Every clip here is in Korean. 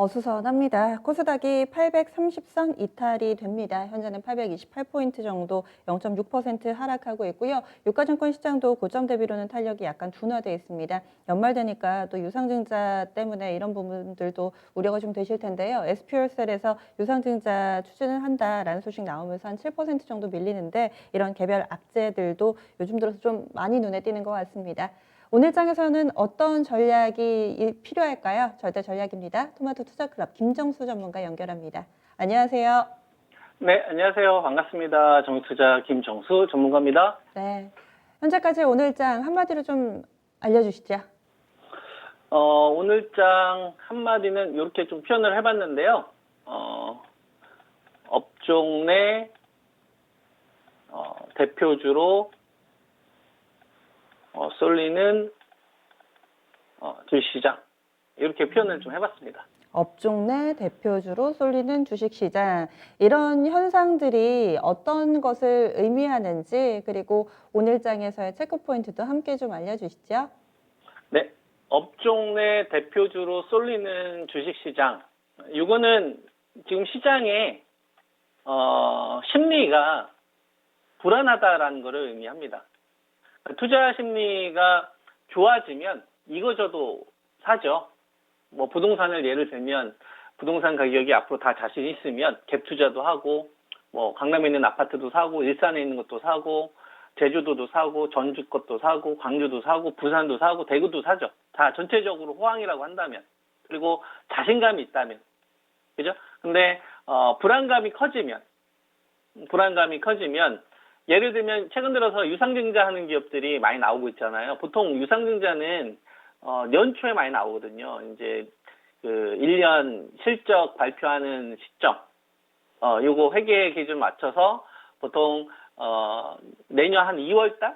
어수선합니다. 코스닥이 830선 이탈이 됩니다. 현재는 828포인트 정도 0.6% 하락하고 있고요. 유가증권 시장도 고점 대비로는 탄력이 약간 둔화되어 있습니다. 연말 되니까 또 유상증자 때문에 이런 부분들도 우려가 좀 되실 텐데요. SPL셀에서 유상증자 추진을 한다라는 소식 나오면서 한 7% 정도 밀리는데 이런 개별 악재들도 요즘 들어서 좀 많이 눈에 띄는 것 같습니다. 오늘 장에서는 어떤 전략이 필요할까요? 절대 전략입니다. 토마토 투자클럽 김정수 전문가 연결합니다. 안녕하세요. 네, 안녕하세요. 반갑습니다. 정투자 김정수 전문가입니다. 네. 현재까지 오늘 장 한마디로 좀 알려주시죠. 오늘 장 한마디는 이렇게 좀 표현을 해봤는데요. 업종 내 대표주로 쏠리는 주식시장 이렇게 표현을 좀 해봤습니다. 업종 내 대표주로 쏠리는 주식시장. 이런 현상들이 어떤 것을 의미하는지 그리고 오늘 장에서의 체크포인트도 함께 좀 알려주시죠. 네, 업종 내 대표주로 쏠리는 주식시장. 이거는 지금 시장의 심리가 불안하다라는 것을 의미합니다. 투자 심리가 좋아지면 이거저도 사죠. 뭐 부동산을 예를 들면 부동산 가격이 앞으로 다 자신 있으면 갭 투자도 하고 뭐 강남에 있는 아파트도 사고 일산에 있는 것도 사고 제주도도 사고 전주 것도 사고 광주도 사고 부산도 사고 대구도 사죠. 다 전체적으로 호황이라고 한다면 그리고 자신감이 있다면 그죠? 근데 불안감이 커지면 예를 들면 최근 들어서 유상증자 하는 기업들이 많이 나오고 있잖아요. 보통 유상증자는 연초에 많이 나오거든요. 이제 그 1년 실적 발표하는 시점, 요거 회계 기준 맞춰서 보통 내년 한 2월달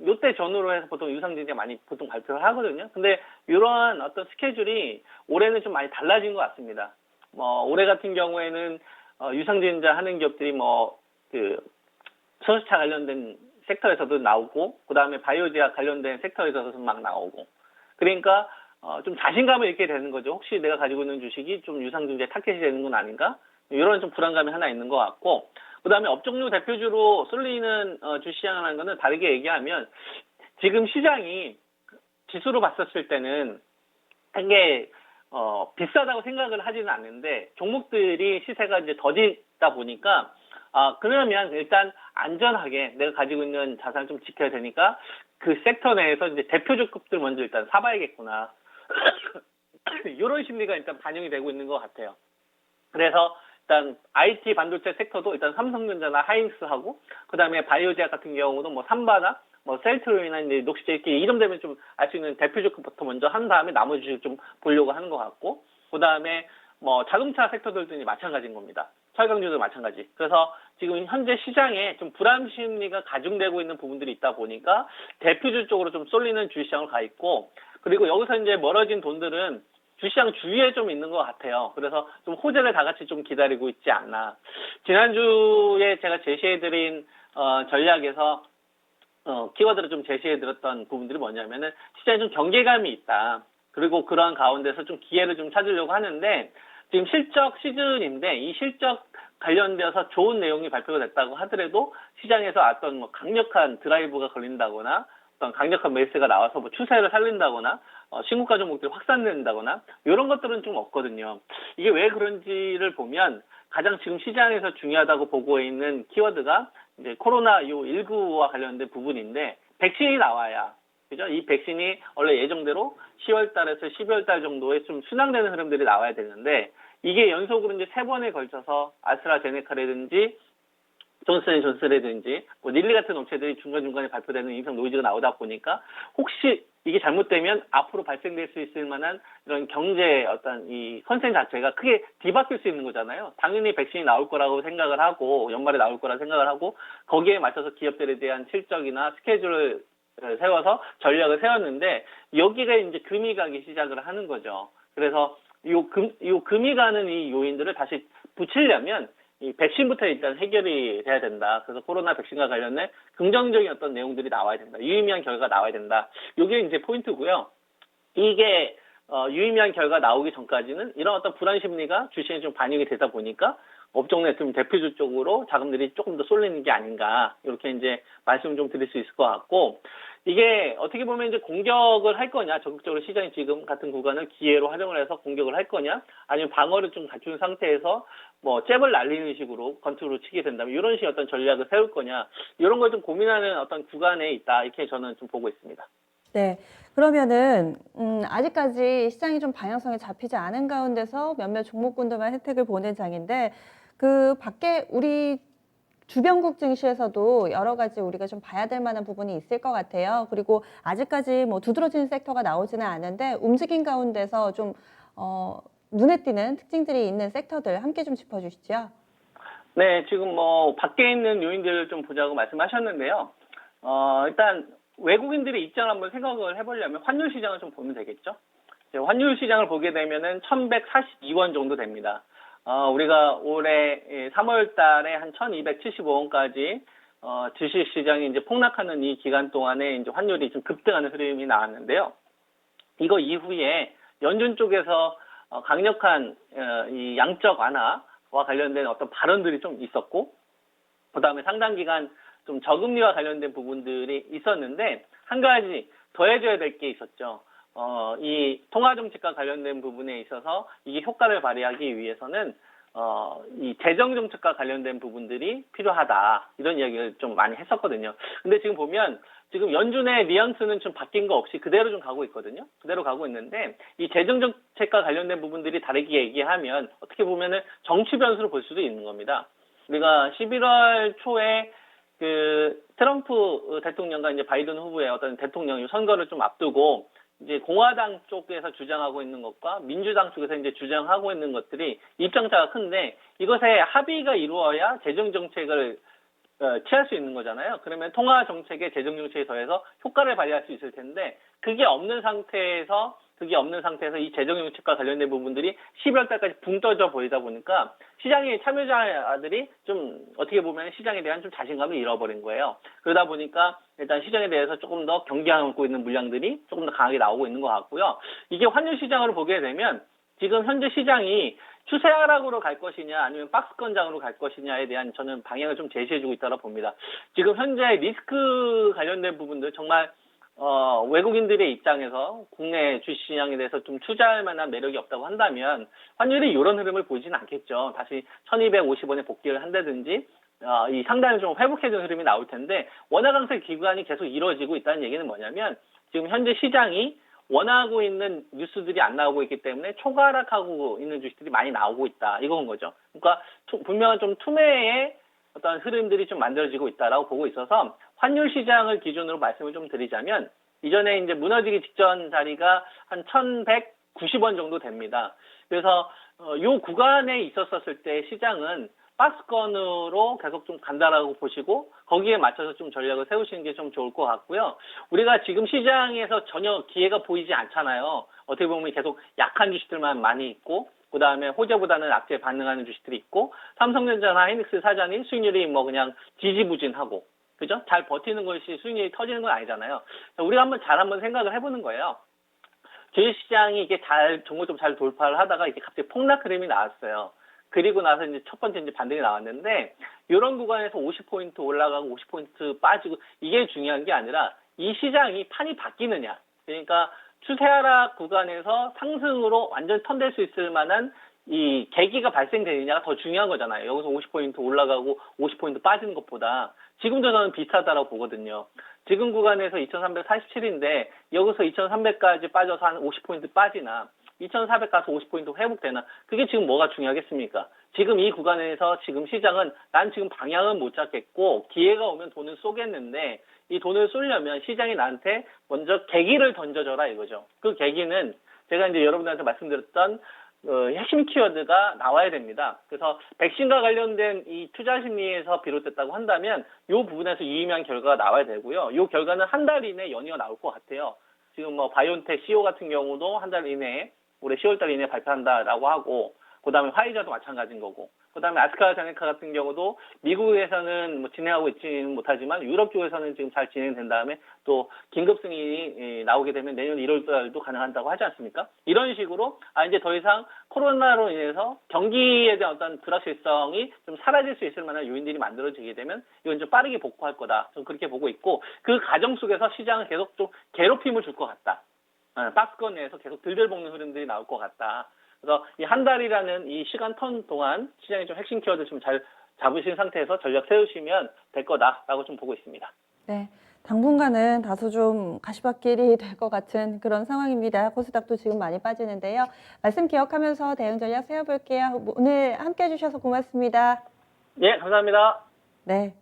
요때 전후로 해서 보통 유상증자 많이 보통 발표를 하거든요. 근데 이러한 어떤 스케줄이 올해는 좀 많이 달라진 것 같습니다. 올해 같은 경우에는 유상증자 하는 기업들이 소수차 관련된 섹터에서도 나오고 그 다음에 바이오제약 관련된 섹터에서도 막 나오고 그러니까 좀 자신감을 잃게 되는 거죠. 혹시 내가 가지고 있는 주식이 좀 유상증자에 타겟이 되는 건 아닌가? 이런 좀 불안감이 하나 있는 것 같고 그 다음에 업종류 대표주로 쏠리는 주시장이라는 거는 다르게 얘기하면 지금 시장이 지수로 봤었을 때는 이게 비싸다고 생각을 하지는 않는데 종목들이 시세가 이제 더디다 보니까 그러면 일단 안전하게 내가 가지고 있는 자산을 좀 지켜야 되니까 그 섹터 내에서 이제 대표주급들 먼저 일단 사봐야겠구나. 이런 심리가 일단 반영이 되고 있는 것 같아요. 그래서 일단 IT 반도체 섹터도 일단 삼성전자나 하이닉스하고 그 다음에 바이오제약 같은 경우도 뭐 삼바나 뭐 셀트로이나 이제 녹시제 이렇게 이름 되면 좀 알 수 있는 대표주급부터 먼저 한 다음에 나머지 주식 좀 보려고 하는 것 같고 그 다음에 뭐 자동차 섹터들도 이제 마찬가지인 겁니다. 철강주도 마찬가지. 그래서 지금 현재 시장에 좀 불안 심리가 가중되고 있는 부분들이 있다 보니까 대표주 쪽으로 좀 쏠리는 주식시장을 가 있고 그리고 여기서 이제 멀어진 돈들은 주시장 주위에 좀 있는 것 같아요. 그래서 좀 호재를 다 같이 좀 기다리고 있지 않나. 지난주에 제가 제시해드린 전략에서 키워드를 좀 제시해드렸던 부분들이 뭐냐면은 시장에 좀 경계감이 있다. 그리고 그러한 가운데서 좀 기회를 좀 찾으려고 하는데 지금 실적 시즌인데 이 실적 관련되어서 좋은 내용이 발표가 됐다고 하더라도 시장에서 어떤 뭐 강력한 드라이브가 걸린다거나 어떤 강력한 매스가 나와서 뭐 추세를 살린다거나 신고가 종목들이 확산된다거나 이런 것들은 좀 없거든요. 이게 왜 그런지를 보면 가장 지금 시장에서 중요하다고 보고 있는 키워드가 이제 코로나19와 관련된 부분인데 백신이 나와야 그죠? 이 백신이 원래 예정대로 10월 달에서 12월 달 정도에 좀 순항되는 흐름들이 나와야 되는데 이게 연속으로 이제 3번에 걸쳐서 아스트라제네카라든지 존슨앤존슨이라든지 뭐 릴리 같은 업체들이 중간중간에 발표되는 인상 노이즈가 나오다 보니까 혹시 이게 잘못되면 앞으로 발생될 수 있을 만한 이런 경제 어떤 이 컨센 자체가 크게 뒤바뀔 수 있는 거잖아요. 당연히 백신이 나올 거라고 생각을 하고 연말에 나올 거라고 생각을 하고 거기에 맞춰서 기업들에 대한 실적이나 스케줄을 세워서 전략을 세웠는데 여기가 이제 금이 가기 시작을 하는 거죠. 그래서 요 금이 가는 이 요인들을 다시 붙이려면 이 백신부터 일단 해결이 돼야 된다. 그래서 코로나 백신과 관련된 긍정적인 어떤 내용들이 나와야 된다. 유의미한 결과가 나와야 된다. 이게 이제 포인트고요. 이게 유의미한 결과 나오기 전까지는 이런 어떤 불안 심리가 주식에 좀 반영이 되다 보니까 업종 내 좀 대표주 쪽으로 자금들이 조금 더 쏠리는 게 아닌가 이렇게 이제 말씀 좀 드릴 수 있을 것 같고 이게 어떻게 보면 이제 공격을 할 거냐 적극적으로 시장이 지금 같은 구간을 기회로 활용을 해서 공격을 할 거냐 아니면 방어를 좀 갖춘 상태에서 뭐 잽을 날리는 식으로 컨트롤을 치게 된다면 이런 식의 어떤 전략을 세울 거냐 이런 걸 좀 고민하는 어떤 구간에 있다 이렇게 저는 좀 보고 있습니다. 네. 그러면은 아직까지 시장이 좀 방향성이 잡히지 않은 가운데서 몇몇 종목군들만 혜택을 보는 장인데 그 밖에 우리 주변국 증시에서도 여러 가지 우리가 좀 봐야 될 만한 부분이 있을 것 같아요. 그리고 아직까지 뭐 두드러지는 섹터가 나오지는 않은데 움직인 가운데서 좀 눈에 띄는 특징들이 있는 섹터들 함께 좀 짚어주시죠. 네, 지금 뭐 밖에 있는 요인들을 좀 보자고 말씀하셨는데요. 일단 외국인들의 입장을 한번 생각을 해보려면 환율 시장을 좀 보면 되겠죠. 이제 환율 시장을 보게 되면은 1,142원 정도 됩니다. 우리가 올해 3월 달에 한 1,275원까지 주식 시장이 이제 폭락하는 이 기간 동안에 이제 환율이 좀 급등하는 흐름이 나왔는데요. 이거 이후에 연준 쪽에서 강력한 이 양적 완화와 관련된 어떤 발언들이 좀 있었고, 그 다음에 상당 기간 좀 저금리와 관련된 부분들이 있었는데, 한 가지 더해줘야 될 게 있었죠. 이 통화정책과 관련된 부분에 있어서 이게 효과를 발휘하기 위해서는 이 재정정책과 관련된 부분들이 필요하다. 이런 이야기를 좀 많이 했었거든요. 근데 지금 보면 지금 연준의 뉘앙스는 좀 바뀐 거 없이 그대로 좀 가고 있거든요. 그대로 가고 있는데 이 재정정책과 관련된 부분들이 다르게 얘기하면 어떻게 보면은 정치 변수로 볼 수도 있는 겁니다. 우리가 11월 초에 그 트럼프 대통령과 이제 바이든 후보의 어떤 대통령 선거를 좀 앞두고 이제 공화당 쪽에서 주장하고 있는 것과 민주당 쪽에서 이제 주장하고 있는 것들이 입장차가 큰데 이것에 합의가 이루어야 재정 정책을 취할 수 있는 거잖아요. 그러면 통화 정책에 재정 정책에 더해서 효과를 발휘할 수 있을 텐데 그게 없는 상태에서 이 재정 정책과 관련된 부분들이 12월 달까지 붕 떠져 보이다 보니까 시장의 참여자들이 좀 어떻게 보면 시장에 대한 좀 자신감을 잃어버린 거예요. 그러다 보니까 일단 시장에 대해서 조금 더 경계하고 있는 물량들이 조금 더 강하게 나오고 있는 것 같고요. 이게 환율 시장으로 보게 되면 지금 현재 시장이 추세 하락으로 갈 것이냐 아니면 박스권장으로 갈 것이냐에 대한 저는 방향을 좀 제시해주고 있다고 봅니다. 지금 현재 리스크 관련된 부분들 정말 외국인들의 입장에서 국내 주식시장에 대해서 좀 투자할 만한 매력이 없다고 한다면 환율이 이런 흐름을 보이지는 않겠죠. 다시 1250원에 복귀를 한다든지 이 상단을 좀 회복해주는 흐름이 나올 텐데 원화 강세 기간이 계속 이루어지고 있다는 얘기는 뭐냐면 지금 현재 시장이 원하고 있는 뉴스들이 안 나오고 있기 때문에 초과락하고 있는 주식들이 많이 나오고 있다. 이건 거죠. 그러니까 분명한 좀 투매의 어떤 흐름들이 좀 만들어지고 있다라고 보고 있어서 환율 시장을 기준으로 말씀을 좀 드리자면 이전에 이제 무너지기 직전 자리가 한 1,190원 정도 됩니다. 그래서 요 구간에 있었을 때 시장은 박스권으로 계속 좀 간다라고 보시고 거기에 맞춰서 좀 전략을 세우시는 게 좀 좋을 것 같고요. 우리가 지금 시장에서 전혀 기회가 보이지 않잖아요. 어떻게 보면 계속 약한 주식들만 많이 있고 그 다음에 호재보다는 악재에 반응하는 주식들이 있고 삼성전자나 하이닉스 사장이 수익률이 뭐 그냥 지지부진하고 그죠? 잘 버티는 것이 수익률이 터지는 건 아니잖아요. 우리가 한번 생각을 해보는 거예요. 주식시장이 이게 정말 좀 잘 돌파를 하다가 이게 갑자기 폭락 흐름이 나왔어요. 그리고 나서 이제 첫 번째 이제 반등이 나왔는데 이런 구간에서 50포인트 올라가고 50포인트 빠지고 이게 중요한 게 아니라 이 시장이 판이 바뀌느냐. 그러니까 추세 하락 구간에서 상승으로 완전 턴될 수 있을 만한 이 계기가 발생되느냐가 더 중요한 거잖아요. 여기서 50포인트 올라가고 50포인트 빠지는 것보다 지금도 저는 비슷하다고 보거든요. 지금 구간에서 2347인데 여기서 2300까지 빠져서 한 50포인트 빠지나 2400 가서 50포인트 회복되나 그게 지금 뭐가 중요하겠습니까? 지금 이 구간에서 지금 시장은 난 지금 방향은 못 잡겠고 기회가 오면 돈을 쏘겠는데 이 돈을 쏘려면 시장이 나한테 먼저 계기를 던져줘라 이거죠. 그 계기는 제가 이제 여러분들한테 말씀드렸던 핵심 키워드가 나와야 됩니다. 그래서 백신과 관련된 이 투자 심리에서 비롯됐다고 한다면 이 부분에서 유의미한 결과가 나와야 되고요. 이 결과는 한 달 이내에 연이어 나올 것 같아요. 지금 뭐 바이온텍 CEO 같은 경우도 한 달 이내에 올해 10월 달 이내에 발표한다라고 하고 그다음에 화이자도 마찬가지인 거고. 그다음에 아스트라제네카 같은 경우도 미국에서는 뭐 진행하고 있지는 못하지만 유럽 쪽에서는 지금 잘 진행된 다음에 또 긴급 승인이 나오게 되면 내년 1월 달도 가능한다고 하지 않습니까? 이런 식으로 이제 더 이상 코로나로 인해서 경기에 대한 어떤 불확실성이 좀 사라질 수 있을 만한 요인들이 만들어지게 되면 이건 좀 빠르게 복구할 거다. 좀 그렇게 보고 있고 그 과정 속에서 시장은 계속 좀 괴롭힘을 줄 것 같다. 박스권 내에서 계속 들들볶는 흐름들이 나올 것 같다. 그래서 이 한 달이라는 이 시간 턴 동안 시장의 좀 핵심 키워드 좀 잘 잡으신 상태에서 전략 세우시면 될 거다라고 좀 보고 있습니다. 네. 당분간은 다소 좀 가시밭길이 될 것 같은 그런 상황입니다. 코스닥도 지금 많이 빠지는데요. 말씀 기억하면서 대응 전략 세워볼게요. 오늘 함께 해주셔서 고맙습니다. 예, 감사합니다. 네.